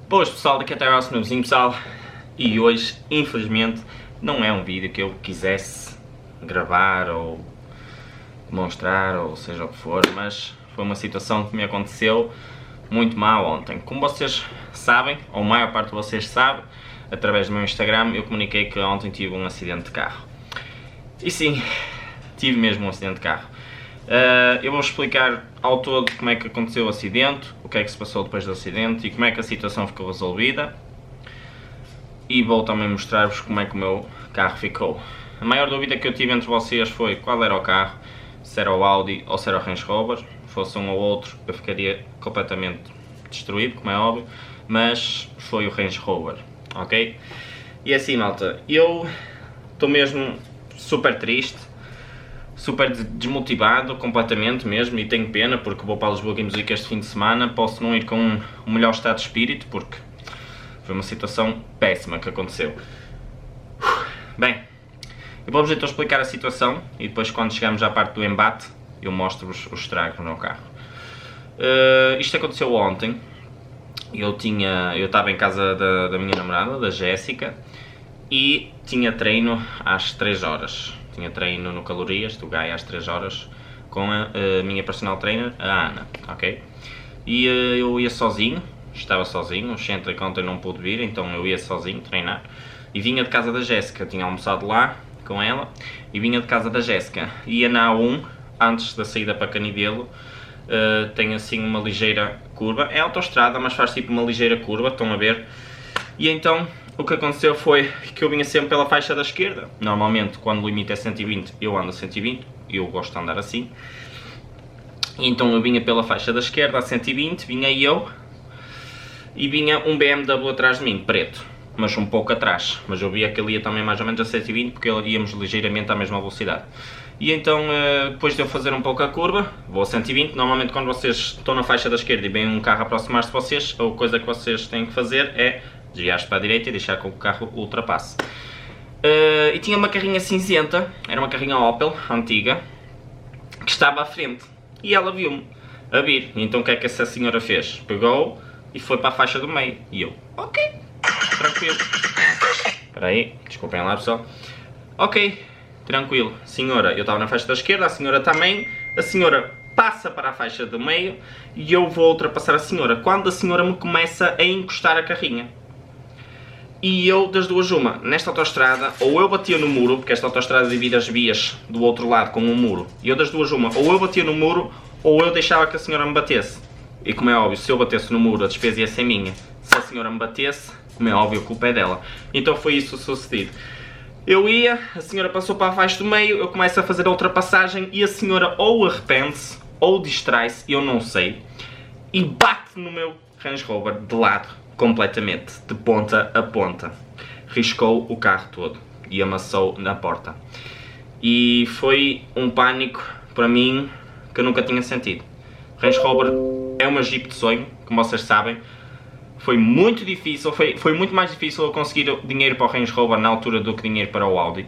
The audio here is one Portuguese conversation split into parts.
Boas pessoal, daqui até o nosso novozinho pessoal. E hoje, infelizmente, não é um vídeo que eu quisesse gravar ou demonstrar, ou seja o que for, mas foi uma situação que me aconteceu muito mal ontem. Como vocês sabem, ou a maior parte de vocês sabe, através do meu Instagram, eu comuniquei que ontem tive um acidente de carro. E sim, tive mesmo um acidente de carro. Eu vou explicar ao todo como é que aconteceu o acidente, o que é que se passou depois do acidente e como é que a situação ficou resolvida. E vou também mostrar-vos como é que o meu carro ficou. A maior dúvida que eu tive entre vocês foi qual era o carro, se era o Audi ou se era o Range Rover. Fosse um ou outro, eu ficaria completamente destruído, como é óbvio, mas foi o Range Rover, ok? E assim, malta, eu estou mesmo super triste, super desmotivado completamente mesmo, e tenho pena porque vou para Lisboa Games Week este fim de semana. Posso não ir com um melhor estado de espírito porque foi uma situação péssima que aconteceu. Bem, eu vou-vos então explicar a situação e depois, quando chegarmos à parte do embate, eu mostro-vos os estragos no meu carro. Isto aconteceu ontem. Eu estava em casa da minha namorada, da Jéssica, e tinha treino às 3 horas. Tinha treino no Calorias, do Gaia, às 3 horas, com a minha personal trainer, a Ana, ok? E eu ia sozinho, estava sozinho, o Centric ontem não pude vir, então eu ia sozinho treinar. E vinha de casa da Jéssica, tinha almoçado lá com ela, e vinha de casa da Jéssica. Ia na A1, antes da saída para Canidelo, tem assim uma ligeira curva, é autoestrada, mas faz tipo uma ligeira curva, estão a ver? E então o que aconteceu foi que eu vinha sempre pela faixa da esquerda. Normalmente quando o limite é 120 eu ando a 120, eu gosto de andar assim. E então eu vinha pela faixa da esquerda a 120, vinha eu, e vinha um BMW atrás de mim, preto, mas um pouco atrás. Mas eu via que ele ia também mais ou menos a 120 porque íamos ligeiramente à mesma velocidade. E então, depois de eu fazer um pouco a curva, vou a 120, normalmente quando vocês estão na faixa da esquerda e vem um carro aproximar-se de vocês, a coisa que vocês têm que fazer é desviar-se para a direita e deixar que o carro ultrapasse. E tinha uma carrinha cinzenta, era uma carrinha Opel, antiga, que estava à frente. E ela viu-me a vir. E então o que é que essa senhora fez? Pegou e foi para a faixa do meio. E eu, ok, tranquilo. Espera aí, desculpem lá pessoal. Ok, tranquilo. Senhora, eu estava na faixa da esquerda, a senhora também. A senhora passa para a faixa do meio e eu vou ultrapassar a senhora. Quando a senhora me começa a encostar a carrinha. E eu, das duas uma, nesta autoestrada, ou eu batia no muro, porque esta autoestrada divide as vias do outro lado com um muro. E eu, das duas uma, ou eu batia no muro, ou eu deixava que a senhora me batesse. E como é óbvio, se eu batesse no muro, a despesa ia ser minha. Se a senhora me batesse, como é óbvio, a culpa é dela. Então foi isso sucedido. Eu ia, a senhora passou para a faixa do meio, eu começo a fazer a ultrapassagem e a senhora ou arrepende-se, ou distrai-se, eu não sei, e bate no meu Range Rover de lado, completamente, de ponta a ponta. Riscou o carro todo e amassou na porta. E foi um pânico para mim que eu nunca tinha sentido. Range Rover é uma Jeep de sonho, como vocês sabem. Foi muito difícil, foi muito mais difícil eu conseguir dinheiro para o Range Rover na altura do que dinheiro para o Audi,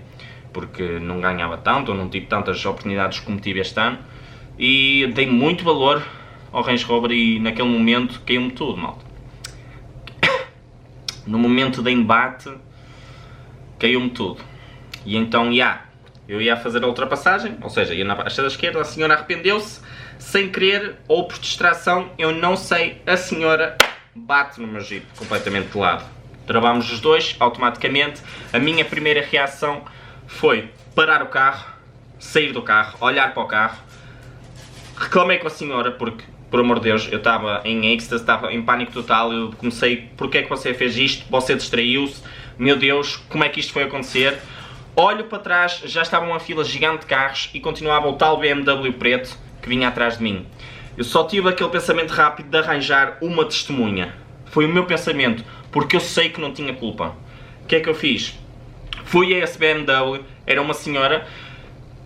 porque não ganhava tanto, ou não tive tantas oportunidades como tive este ano, e dei muito valor ao Range Rover e naquele momento caiu-me tudo, malta. No momento de embate, caiu-me tudo. E então, eu ia fazer a ultrapassagem, ou seja, ia na faixa da esquerda, a senhora arrependeu-se, sem querer, ou por distração, eu não sei, a senhora bate no meu Jeep, completamente de lado. Travámos os dois, automaticamente. A minha primeira reação foi parar o carro, sair do carro, olhar para o carro. Reclamei com a senhora, porque, por amor de Deus, eu estava em êxtase, estava em pânico total. Eu comecei, porque é que você fez isto? Você distraiu-se? Meu Deus, como é que isto foi acontecer? Olho para trás, já estava uma fila gigante de carros e continuava o tal BMW preto que vinha atrás de mim. Eu só tive aquele pensamento rápido de arranjar uma testemunha. Foi o meu pensamento, porque eu sei que não tinha culpa. O que é que eu fiz? Fui a esse BMW, era uma senhora.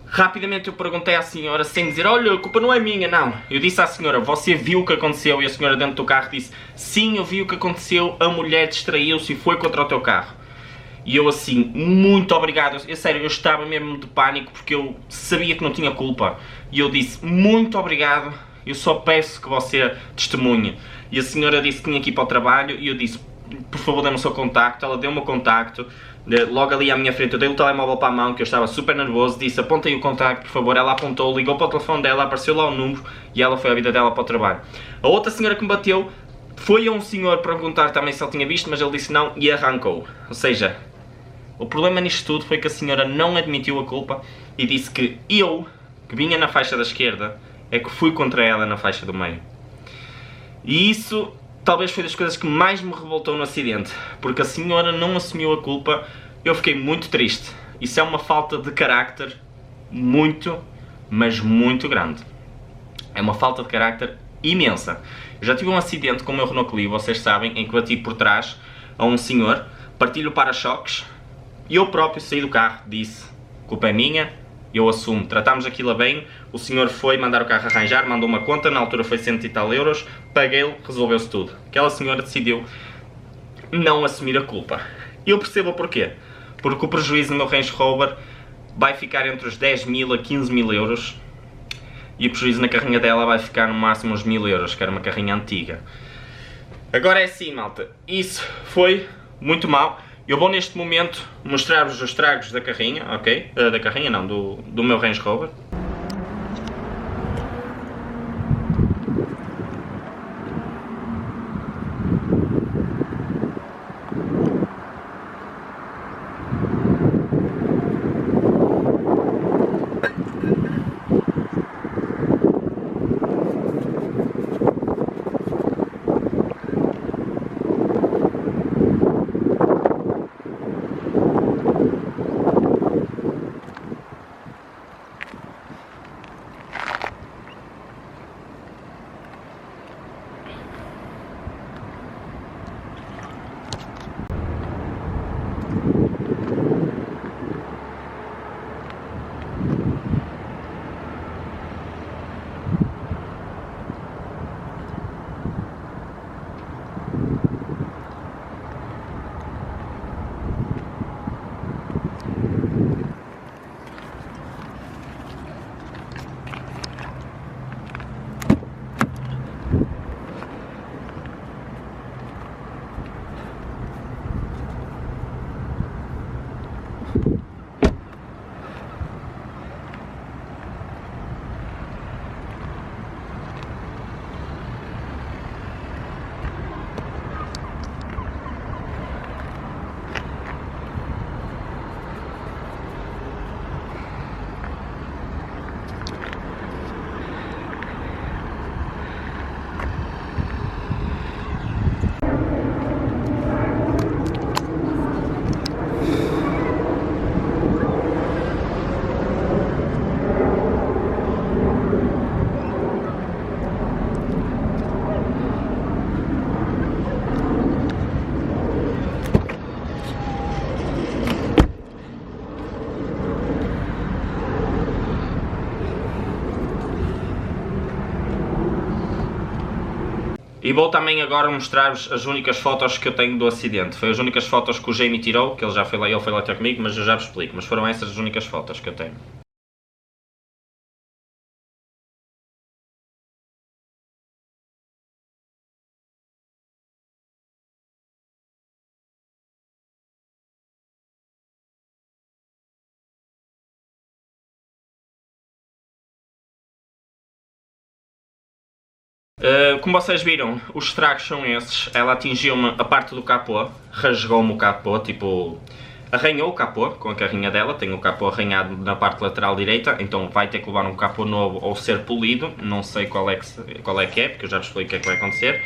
Rapidamente eu perguntei à senhora, sem dizer, olha, a culpa não é minha, não. Eu disse à senhora, você viu o que aconteceu? E a senhora dentro do carro disse, sim, eu vi o que aconteceu, a mulher distraiu-se e foi contra o teu carro. E eu assim, muito obrigado, sério, eu estava mesmo de pânico porque eu sabia que não tinha culpa. E eu disse, muito obrigado eu só peço que você testemunhe. E a senhora disse que tinha que ir para o trabalho e eu disse, por favor, dê-me o seu contacto. Ela deu-me o contacto, logo ali à minha frente eu dei o telemóvel para a mão, que eu estava super nervoso, disse, apontem o contacto, por favor. Ela apontou, ligou para o telefone dela, apareceu lá o número e ela foi à vida dela para o trabalho. A outra senhora que me bateu foi a um senhor perguntar também se ele tinha visto, mas ele disse não e arrancou. Ou seja, o problema nisto tudo foi que a senhora não admitiu a culpa e disse que eu, que vinha na faixa da esquerda, é que fui contra ela na faixa do meio. E isso talvez foi das coisas que mais me revoltou no acidente, porque a senhora não assumiu a culpa. Eu fiquei muito triste. Isso é uma falta de carácter muito, mas muito grande. É uma falta de carácter imensa. Eu já tive um acidente com o meu Renault Clio, vocês sabem, em que bati por trás a um senhor, parti-lhe o para-choques e eu próprio saí do carro, disse, culpa é minha, eu assumo. Tratámos aquilo a bem, o senhor foi mandar o carro arranjar, mandou uma conta, na altura foi 100 e tal euros, paguei-lo, resolveu-se tudo. Aquela senhora decidiu não assumir a culpa. E eu percebo o porquê. Porque o prejuízo no meu Range Rover vai ficar entre os 10 mil a 15 mil euros e o prejuízo na carrinha dela vai ficar no máximo uns 1000 euros, que era uma carrinha antiga. Agora é assim, malta, isso foi muito mal. Eu vou neste momento mostrar-vos os estragos da carrinha, ok? Da carrinha não, do meu Range Rover. E vou também agora mostrar-vos as únicas fotos que eu tenho do acidente. Foi as únicas fotos que o Jamie tirou, que ele já foi lá, ele foi lá ter comigo, mas eu já vos explico. Mas foram essas as únicas fotos que eu tenho. Como vocês viram, os estragos são esses. Ela atingiu-me a parte do capô, rasgou-me o capô, tipo, arranhou o capô com a carrinha dela. Tem o capô arranhado na parte lateral direita, então vai ter que levar um capô novo ou ser polido. Não sei qual é que é, porque eu já vos expliquei o que é que vai acontecer.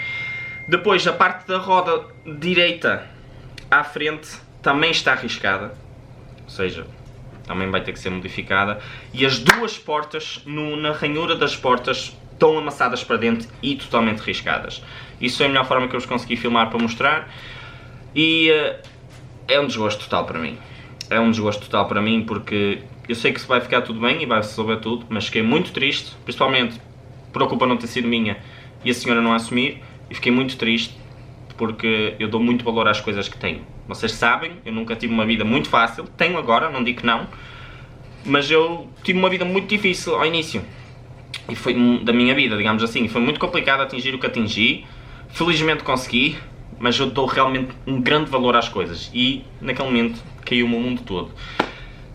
Depois a parte da roda direita à frente também está arriscada, ou seja, também vai ter que ser modificada. E as duas portas, na ranhura das portas, estão amassadas para dentro e totalmente riscadas. Isso é a melhor forma que eu vos consegui filmar para mostrar. E é um desgosto total para mim. É um desgosto total para mim porque eu sei que se vai ficar tudo bem e vai resolver tudo, mas fiquei muito triste, principalmente por a culpa não ter sido minha e a senhora não assumir. E fiquei muito triste porque eu dou muito valor às coisas que tenho. Vocês sabem, eu nunca tive uma vida muito fácil. Tenho agora, não digo que não, mas eu tive uma vida muito difícil ao início. E foi da minha vida, digamos assim. Foi muito complicado atingir o que atingi. Felizmente consegui, mas eu dou realmente um grande valor às coisas. E naquele momento caiu-me o mundo todo.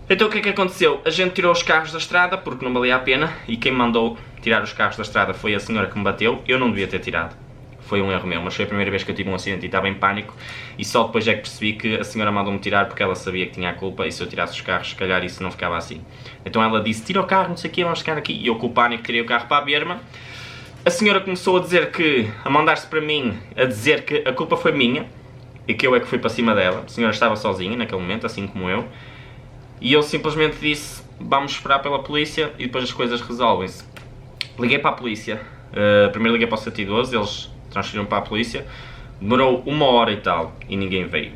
Então o que é que aconteceu? A gente tirou os carros da estrada porque não valia a pena. E quem mandou tirar os carros da estrada foi a senhora que me bateu. Eu não devia ter tirado. Foi um erro meu, mas foi a primeira vez que eu tive um acidente e estava em pânico. E só depois é que percebi que a senhora mandou-me tirar porque ela sabia que tinha a culpa. E se eu tirasse os carros, se calhar isso não ficava assim. Então ela disse, tira o carro, não sei o quê, vamos ficar aqui. E eu com o pânico tirei o carro para a berma. A senhora começou a dizer que, a mandar-se para mim, a dizer que a culpa foi minha. E que eu é que fui para cima dela. A senhora estava sozinha naquele momento, assim como eu. E eu simplesmente disse, vamos esperar pela polícia e depois as coisas resolvem-se. Liguei para a polícia. Primeiro liguei para o 112, eles transferiram para a polícia. Demorou 1h e tal e ninguém veio.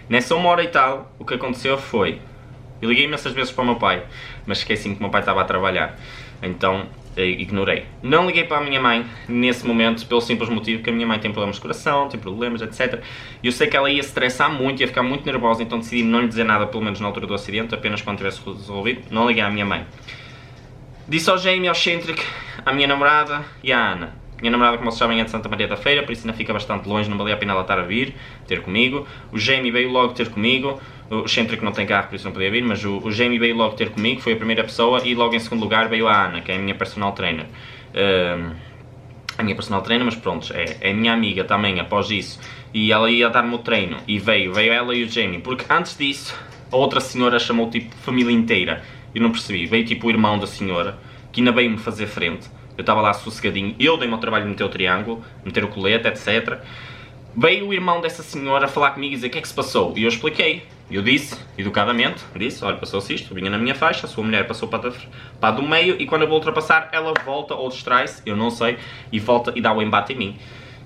Nessa 1h e tal, o que aconteceu foi... Eu liguei imensas vezes para o meu pai, mas esqueci-me que o meu pai estava a trabalhar. Então, ignorei. Não liguei para a minha mãe nesse momento, pelo simples motivo que a minha mãe tem problemas de coração, tem problemas, etc. E eu sei que ela ia se estressar muito, ia ficar muito nervosa, então decidi não lhe dizer nada, pelo menos na altura do acidente, apenas quando tivesse resolvido. Não liguei à minha mãe. Disse ao Jamie, ao Centric, à minha namorada e à Ana. Minha namorada, como vocês sabem, é de Santa Maria da Feira, por isso ainda fica bastante longe, não valia a pena ela estar a vir, ter comigo. O Jamie veio logo ter comigo. O Centric não tem carro, por isso não podia vir, mas o Jamie veio logo ter comigo, foi a primeira pessoa, e logo em segundo lugar veio a Ana, que é a minha personal trainer. A minha personal trainer, mas pronto, é a minha amiga também, após isso. E ela ia dar-me o treino, e veio ela e o Jamie, porque antes disso, a outra senhora chamou tipo família inteira. Eu não percebi, veio tipo o irmão da senhora, que ainda veio-me fazer frente. Eu estava lá sossegadinho, eu dei-me ao trabalho de meter o triângulo, meter o colete, etc. Veio o irmão dessa senhora falar comigo e dizer o que é que se passou. E eu expliquei. Eu disse, educadamente, olha, passou-se isto, vinha na minha faixa, a sua mulher passou para a do meio e quando eu vou ultrapassar, ela volta ou distrai-se, eu não sei, e volta e dá o embate em mim.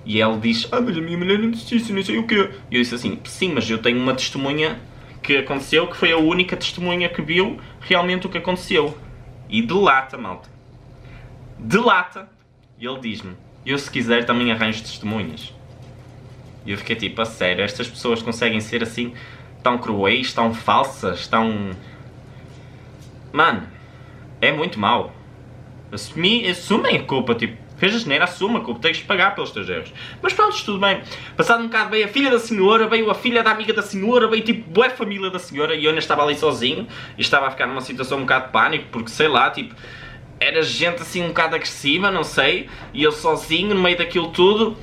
E ela diz, mas a minha mulher não disse isso, não sei o quê. E eu disse assim, sim, mas eu tenho uma testemunha que aconteceu, que foi a única testemunha que viu realmente o que aconteceu. E delata, malta. Delata. E ele diz-me, eu se quiser também arranjo testemunhas. E eu fiquei tipo, a sério, estas pessoas conseguem ser assim, tão cruéis, tão falsas, tão... Mano, é muito mau. Assumem a culpa, tipo, fez a geneira, assume a culpa, tens de pagar pelos teus erros. Mas pronto, tudo bem. Passado um bocado veio a filha da senhora, veio a filha da amiga da senhora, veio tipo, boa família da senhora, e eu ainda estava ali sozinho, e estava a ficar numa situação um bocado de pânico, porque sei lá, tipo... Era gente assim um bocado agressiva, não sei, e eu sozinho no meio daquilo tudo.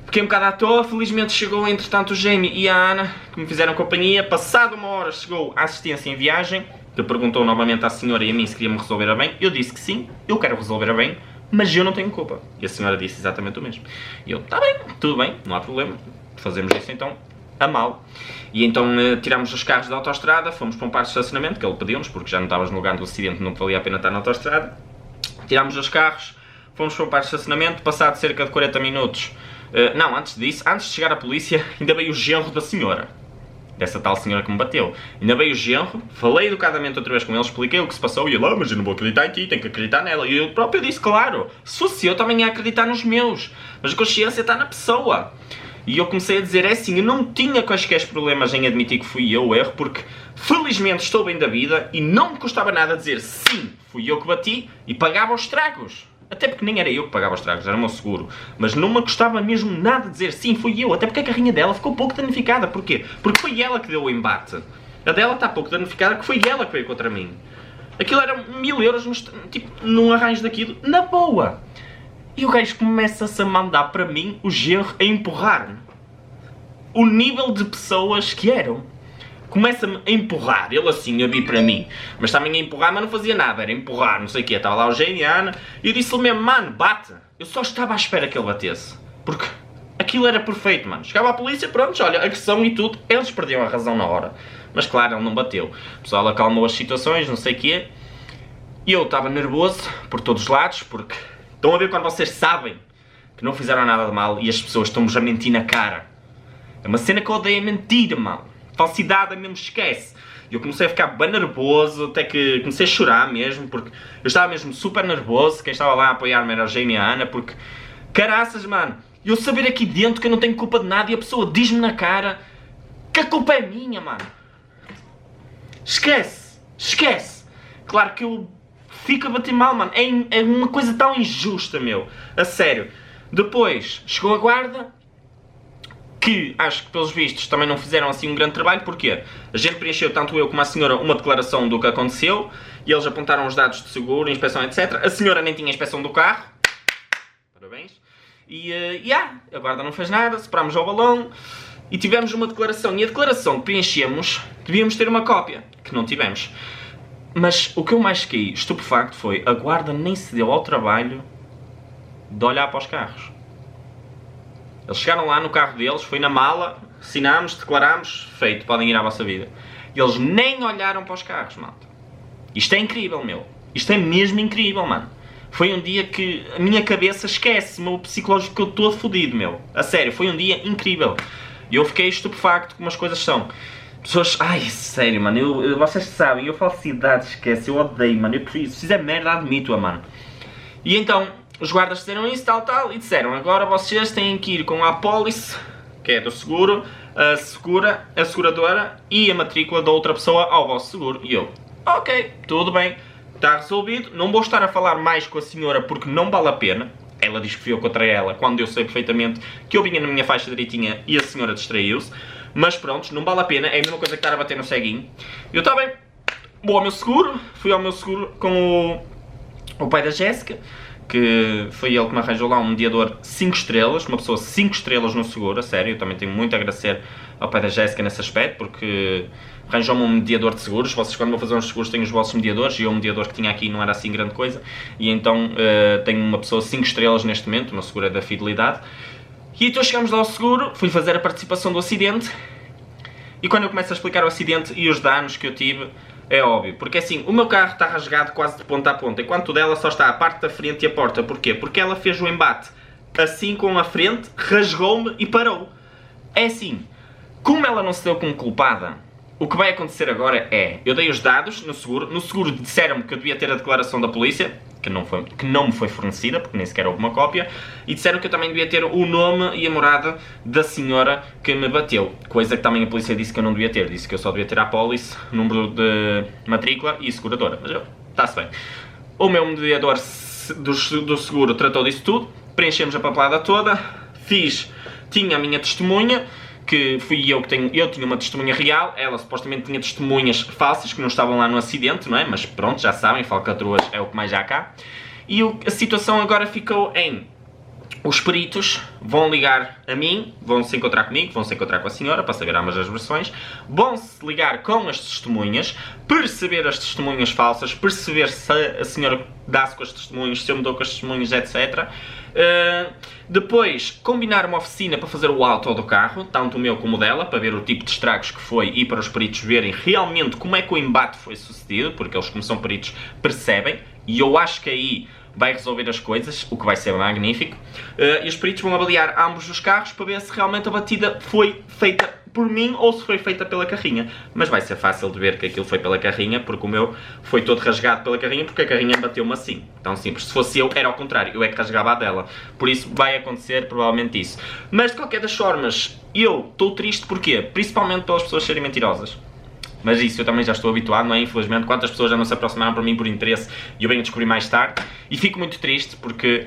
Fiquei um bocado à toa, felizmente chegou entretanto o Jamie e a Ana, que me fizeram companhia. Passado 1h chegou a assistência em viagem, que perguntou novamente à senhora e a mim se queria-me resolver a bem. Eu disse que sim, eu quero resolver a bem, mas eu não tenho culpa. E a senhora disse exatamente o mesmo. E eu, tá bem, tudo bem, não há problema, fazemos isso então a mal. E então tirámos os carros da autoestrada, fomos para um parque de estacionamento, que ele pediu-nos, porque já não estávamos no lugar do acidente, não valia a pena estar na autoestrada. Tirámos os carros, fomos para um parque de estacionamento, passado cerca de 40 minutos... não, antes disso, antes de chegar a polícia, ainda veio o genro da senhora. Dessa tal senhora que me bateu. Ainda veio o genro, falei educadamente outra vez com ele, expliquei o que se passou e ele, mas eu não vou acreditar em ti, tenho que acreditar nela. E eu próprio disse, claro, se fosse eu também ia acreditar nos meus, mas a consciência está na pessoa. E eu comecei a dizer, é assim, eu não tinha quaisquer problemas em admitir que fui eu o erro, porque felizmente estou bem da vida e não me custava nada dizer, sim, fui eu que bati e pagava os estragos. Até porque nem era eu que pagava os estragos, era o meu seguro. Mas não me custava mesmo nada dizer, sim, fui eu. Até porque a carrinha dela ficou pouco danificada. Porquê? Porque foi ela que deu o embate. A dela está pouco danificada, que foi ela que veio contra mim. Aquilo era 1000 euros, tipo, num arranjo daquilo, na boa. E o gajo começa-se a mandar para mim o genro a empurrar-me. O nível de pessoas que eram. Começa-me a empurrar, ele assim a vir para mim. Mas também a empurrar, mas não fazia nada. Era empurrar, não sei o quê. Estava lá o Jamie e a Ana. E eu disse-lhe mesmo, mano, bate. Eu só estava à espera que ele batesse. Porque aquilo era perfeito, mano. Chegava a polícia, pronto, olha, agressão e tudo. Eles perdiam a razão na hora. Mas claro, ele não bateu. O pessoal acalmou as situações, não sei o quê. E eu estava nervoso por todos os lados, porque... Estão a ver quando vocês sabem que não fizeram nada de mal e as pessoas estão-vos a mentir na cara. É uma cena que eu odeio, é mentira, mano. Falsidade mesmo esquece. E eu comecei a ficar bem nervoso, até que comecei a chorar mesmo, porque eu estava mesmo super nervoso. Quem estava lá a apoiar-me era a Jamie e a Ana, porque... Caraças, mano. Eu saber aqui dentro que eu não tenho culpa de nada e a pessoa diz-me na cara que a culpa é minha, mano. Esquece. Esquece. Claro que eu fico a bater mal, mano. É uma coisa tão injusta, meu. A sério. Depois, chegou a guarda, que acho que pelos vistos também não fizeram assim um grande trabalho. Porquê? A gente preencheu, tanto eu como a senhora, uma declaração do que aconteceu, e eles apontaram os dados de seguro, inspeção, etc. A senhora nem tinha inspeção do carro. Parabéns. E a guarda não fez nada, separámos ao balão e tivemos uma declaração. E a declaração que preenchemos, devíamos ter uma cópia, que não tivemos. Mas o que eu mais fiquei estupefacto foi a guarda nem se deu ao trabalho de olhar para os carros. Eles chegaram lá no carro deles, foi na mala, assinámos, declarámos, feito, podem ir à vossa vida. E eles nem olharam para os carros, malta. Isto é incrível, meu. Isto é mesmo incrível, mano. Foi um dia que a minha cabeça esquece, o meu psicológico que eu estou fodido, meu. A sério, foi um dia incrível. E eu fiquei estupefacto como as coisas são. Pessoas, ai, sério, mano, vocês sabem, eu falsidade, esquece, eu odeio, mano. Se fizer merda, admito-a, mano. E então, os guardas disseram isso, tal, e disseram, agora vocês têm que ir com a apólice, que é do seguro, a seguradora e a matrícula da outra pessoa ao vosso seguro. E eu, ok, tudo bem, está resolvido, não vou estar a falar mais com a senhora porque não vale a pena. Ela diz que fui eu contra ela, quando eu sei perfeitamente que eu vinha na minha faixa direitinha e a senhora distraiu-se. Mas pronto, não vale a pena, é a mesma coisa que estar a bater no ceguinho. Eu, está bem, vou ao meu seguro, fui ao meu seguro com o pai da Jéssica, que foi ele que me arranjou lá um mediador 5 estrelas, uma pessoa 5 estrelas no seguro, a sério, eu também tenho muito a agradecer ao pai da Jéssica nesse aspecto, porque arranjou-me um mediador de seguros. Vocês quando vão fazer uns seguros têm os vossos mediadores, e eu o mediador que tinha aqui não era assim grande coisa, e então tenho uma pessoa 5 estrelas neste momento, o meu seguro é da Fidelidade. E então chegamos lá ao seguro, fui fazer a participação do acidente, e quando eu começo a explicar o acidente e os danos que eu tive, é óbvio, porque assim, o meu carro está rasgado quase de ponta a ponta, enquanto o dela só está a parte da frente e a porta. Porquê? Porque ela fez o embate assim com a frente, rasgou-me e parou. É assim, como ela não se deu como culpada, o que vai acontecer agora é, eu dei os dados no seguro disseram-me que eu devia ter a declaração da polícia, que não me foi fornecida, porque nem sequer houve uma cópia, e disseram que eu também devia ter o nome e a morada da senhora que me bateu, coisa que também a polícia disse que eu não devia ter, disse que eu só devia ter a apólice, número de matrícula e seguradora, mas está-se bem. O meu mediador do seguro tratou disso tudo, preenchemos a papelada toda, tinha a minha testemunha, que fui eu que tinha uma testemunha real, ela supostamente tinha testemunhas falsas que não estavam lá no acidente, não é? Mas pronto, já sabem, falcatruas é o que mais há cá. E a situação agora ficou em, os peritos vão ligar a mim, vão se encontrar comigo, vão se encontrar com a senhora, para saber ambas as versões, vão-se ligar com as testemunhas, perceber as testemunhas falsas, perceber se a senhora dá-se com as testemunhas, se eu me dou com as testemunhas, etc. Depois, combinar uma oficina para fazer o auto do carro, tanto o meu como o dela, para ver o tipo de estragos que foi e para os peritos verem realmente como é que o embate foi sucedido, porque eles, como são peritos, percebem, e eu acho que aí vai resolver as coisas, o que vai ser magnífico. E os peritos vão avaliar ambos os carros para ver se realmente a batida foi feita por mim ou se foi feita pela carrinha. Mas vai ser fácil de ver que aquilo foi pela carrinha, porque o meu foi todo rasgado pela carrinha, porque a carrinha bateu-me assim. Tão simples. Se fosse eu, era ao contrário. Eu é que rasgava a dela. Por isso vai acontecer provavelmente isso. Mas de qualquer das formas, eu estou triste. Porquê? Principalmente pelas pessoas serem mentirosas. Mas isso eu também já estou habituado, não é? Infelizmente, quantas pessoas já não se aproximaram para mim por interesse e eu venho a descobrir mais tarde. E fico muito triste porque,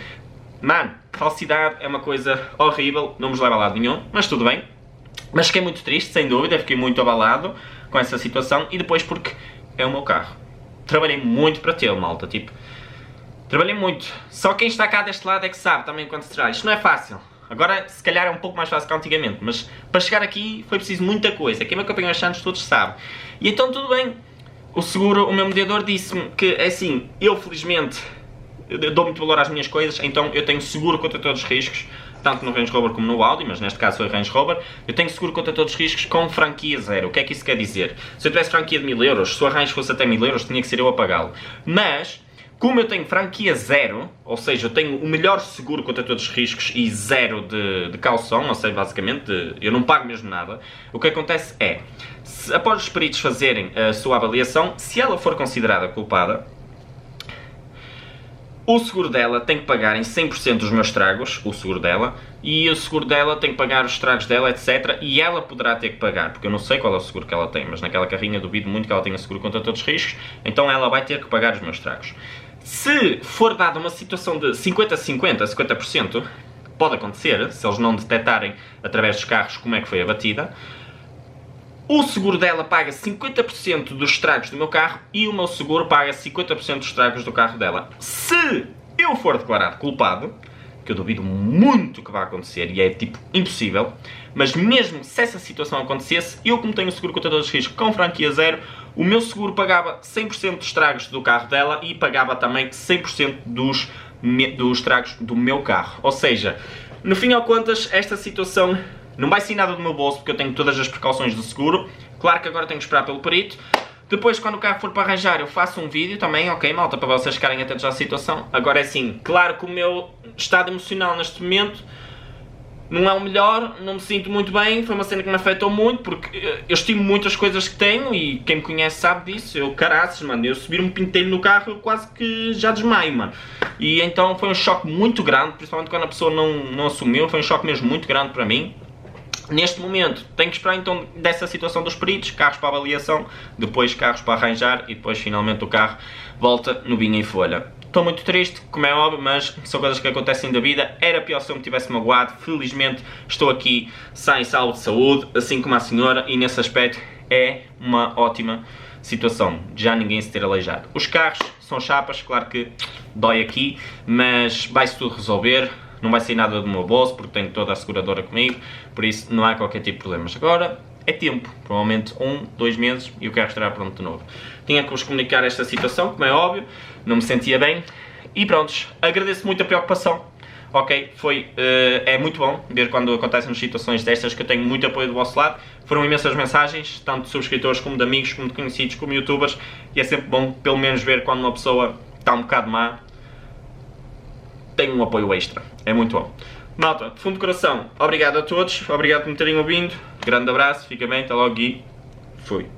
mano, falsidade é uma coisa horrível, não nos leva a lado nenhum, mas tudo bem. Mas fiquei muito triste, sem dúvida, fiquei muito abalado com essa situação e depois porque é o meu carro. Trabalhei muito para tê-lo, malta, tipo, trabalhei muito. Só quem está cá deste lado é que sabe também quanto se trabalha. Isto não é fácil. Agora, se calhar é um pouco mais fácil que antigamente, mas para chegar aqui foi preciso muita coisa. Quem me acompanhou estes anos todos sabe. E então tudo bem. O seguro, o meu mediador disse-me que, é assim, eu felizmente dou muito valor às minhas coisas, então eu tenho seguro contra todos os riscos, tanto no Range Rover como no Audi, mas neste caso foi Range Rover. Eu tenho seguro contra todos os riscos com franquia zero. O que é que isso quer dizer? Se eu tivesse franquia de 1000 euros, se o arranjo fosse até 1000 euros, tinha que ser eu a pagá-lo. Mas, como eu tenho franquia zero, ou seja, eu tenho o melhor seguro contra todos os riscos e zero de caução, ou seja, basicamente, eu não pago mesmo nada, o que acontece é, após os peritos fazerem a sua avaliação, se ela for considerada culpada, o seguro dela tem que pagar em 100% dos meus estragos, o seguro dela, e o seguro dela tem que pagar os estragos dela, etc. E ela poderá ter que pagar, porque eu não sei qual é o seguro que ela tem, mas naquela carrinha duvido muito que ela tenha seguro contra todos os riscos, então ela vai ter que pagar os meus estragos. Se for dada uma situação de 50-50, 50%, pode acontecer, se eles não detectarem através dos carros como é que foi a batida, o seguro dela paga 50% dos estragos do meu carro e o meu seguro paga 50% dos estragos do carro dela. Se eu for declarado culpado, que eu duvido muito que vá acontecer e é tipo impossível, mas mesmo se essa situação acontecesse, eu como tenho o seguro contra todos os riscos com franquia zero, o meu seguro pagava 100% dos estragos do carro dela e pagava também 100% dos estragos do meu carro. Ou seja, no fim ao contas, esta situação não vai sair nada do meu bolso porque eu tenho todas as precauções do seguro. Claro que agora tenho que esperar pelo perito. Depois, quando o carro for para arranjar, eu faço um vídeo também, ok, malta, para vocês ficarem atentos à situação. Agora é assim, claro que o meu estado emocional neste momento não é o melhor, não me sinto muito bem, foi uma cena que me afetou muito, porque eu estimo muitas coisas que tenho e quem me conhece sabe disso. Eu, caraças, mano, eu subir um pinteiro no carro, eu quase que já desmaio, mano. E então foi um choque muito grande, principalmente quando a pessoa não assumiu, foi um choque mesmo muito grande para mim. Neste momento, tenho que esperar então dessa situação dos peritos, carros para avaliação, depois carros para arranjar e depois finalmente o carro volta no vinho em folha. Estou muito triste, como é óbvio, mas são coisas que acontecem da vida. Era pior se eu me tivesse magoado. Felizmente estou aqui sã e salvo de saúde, assim como a senhora, e nesse aspecto é uma ótima situação, já ninguém se ter aleijado. Os carros são chapas, claro que dói aqui, mas vai-se tudo resolver. Não vai sair nada do meu bolso, porque tenho toda a seguradora comigo, por isso não há qualquer tipo de problemas. Agora é tempo, provavelmente 1, 2 meses, e o carro estará pronto de novo. Tinha que vos comunicar esta situação, como é óbvio, não me sentia bem, e prontos, agradeço muito a preocupação, ok? É muito bom ver quando acontecem situações destas, que eu tenho muito apoio do vosso lado. Foram imensas mensagens, tanto de subscritores como de amigos, como de conhecidos, como youtubers, e é sempre bom, pelo menos, ver quando uma pessoa está um bocado má, tem um apoio extra, é muito bom. Malta, de fundo do coração, obrigado a todos, obrigado por me terem ouvido, grande abraço, fica bem, até logo e fui.